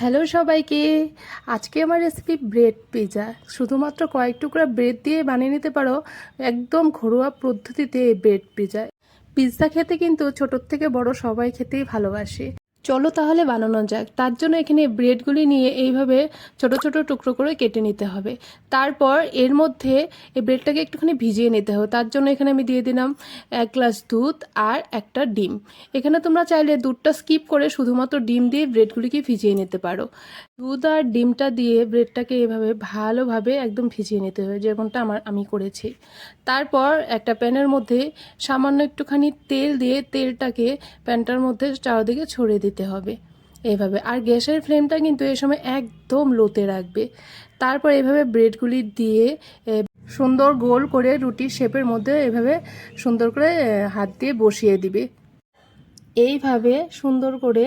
Hello সবাইকে। আজকে আমার রেসিপি ব্রেড পিৎজা। শুধুমাত্র কয়েক টুকরা ব্রেড দিয়ে বানিয়ে নিতে পারো একদম ঘরোয়া পদ্ধতিতে এই ব্রেড পিৎজা। পিৎজা খেতে কিন্তু ছোটোর থেকে বড় সবাই খেতেই ভালোবাসে। চলো তাহলে বানানো যাক। তার জন্য এখানে ব্রেডগুলি নিয়ে এইভাবে ছোট ছোট টুকরো করে কেটে নিতে হবে। তারপর এর মধ্যে এই ব্রেডটাকে একটুখানি ভিজিয়ে নিতে হবে। তার জন্য এখানে আমি দিয়ে দিলাম 1 গ্লাস দুধ আর একটা ডিম। এখানে তোমরা চাইলে দুধটা স্কিপ করে শুধুমাত্র ডিম দিয়ে ব্রেডগুলিকে ভিজিয়ে নিতে পারো। দুধ আর ডিমটা দিয়ে ব্রেডটাকে এভাবে ভালোভাবে একদম ভিজিয়ে নিতে হবে, যেমনটা আমি করেছি। তারপর একটা প্যানের মধ্যে সামান্য একটুখানি তেল দিয়ে তেলটাকে প্যানটার মধ্যে চারদিকে ছড়িয়ে দিতে হবে এভাবে। আর গ্যাসের ফ্লেমটা কিন্তু এই সময় একদম লোতে রাখবে। তারপর এভাবে ব্রেডগুলি দিয়ে সুন্দর গোল করে রুটির শেপের মধ্যে এভাবে সুন্দর করে হাত দিয়ে বসিয়ে দিবে। এইভাবে সুন্দর করে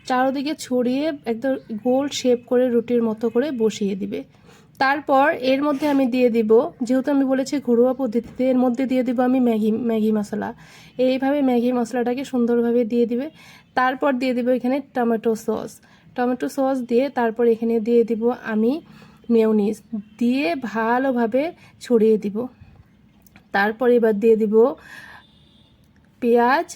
চারদিকে ছড়িয়ে একদম গোল শেপ করে রুটির মতো করে বসিয়ে দিবে। তারপর এর মধ্যে আমি দিয়ে দিব, যেহেতু আমি বলেছি ঘরোয়া পদ্ধতিতে, এর মধ্যে দিয়ে দিব আমি ম্যাগি মশলা। এইভাবে ম্যাগি মশলাটাকে সুন্দরভাবে দিয়ে দিবে। তারপর দিয়ে দিব এখানে টমেটো সস দিয়ে তারপর এখানে দিয়ে দিব আমি মেয়োনিজ দিয়ে ভালোভাবে ছড়িয়ে দিব। তারপর এবার দিয়ে দিব পেঁয়াজ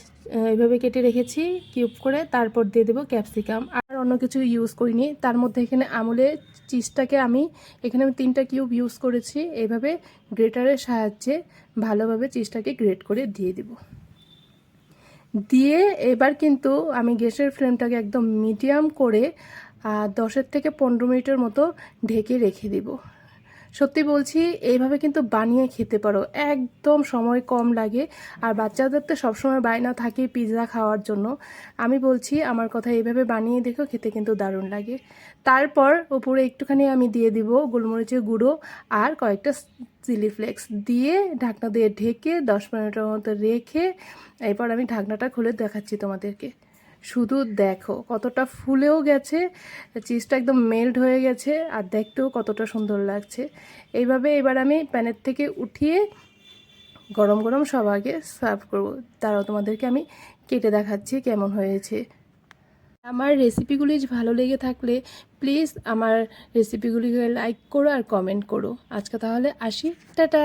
এইভাবে কেটে রেখেছি কিউব করে। তারপর দিয়ে দেবো ক্যাপসিকাম, আর অন্য কিছু ইউজ করিনি। তার মধ্যে এখানে আমুলের চিজটাকে আমি 3টা কিউব ইউজ করেছি। এইভাবে গ্রেটারের সাহায্যে ভালোভাবে চিজটাকে গ্রেট করে দিয়ে দিব। দিয়ে এবার কিন্তু আমি গ্যাসের ফ্লেমটাকে একদম মিডিয়াম করে 10 থেকে 15 মিনিটের মতো ঢেকে রেখে দিব। সত্যি বলছি, এইভাবে কিন্তু বানিয়ে খেতে পারো, একদম সময় কম লাগে। আর বাচ্চাদের তো সবসময় বায়না থাকে পিৎজা খাওয়ার জন্য। আমি বলছি আমার কথা, এইভাবে বানিয়ে দেখো, খেতে কিন্তু দারুণ লাগে। তারপর উপরে একটুখানি আমি দিয়ে দিব গোলমরিচের গুঁড়ো আর কয়েকটা চিলি ফ্লেক্স দিয়ে ঢাকনা দিয়ে ঢেকে 10 মিনিটের মতো রেখে এরপর আমি ঢাকনাটা খুলে দেখাচ্ছি তোমাদেরকে। শুধু দেখো কতটা ফুলেও গেছে, চিজটা একদম মেল্ট হয়ে গেছে, আর দেখতেও কতটা সুন্দর লাগছে। এইভাবে এবার আমি প্যানের থেকে উঠিয়ে গরম গরম সবার আগে সার্ভ করবো। তারাও তোমাদেরকে আমি কেটে দেখাচ্ছি কেমন হয়েছে। আমার রেসিপিগুলি ভালো লেগে থাকলে প্লিজ আমার রেসিপিগুলিকে লাইক করো আর কমেন্ট করো। আজকে তাহলে আসি, টাটা।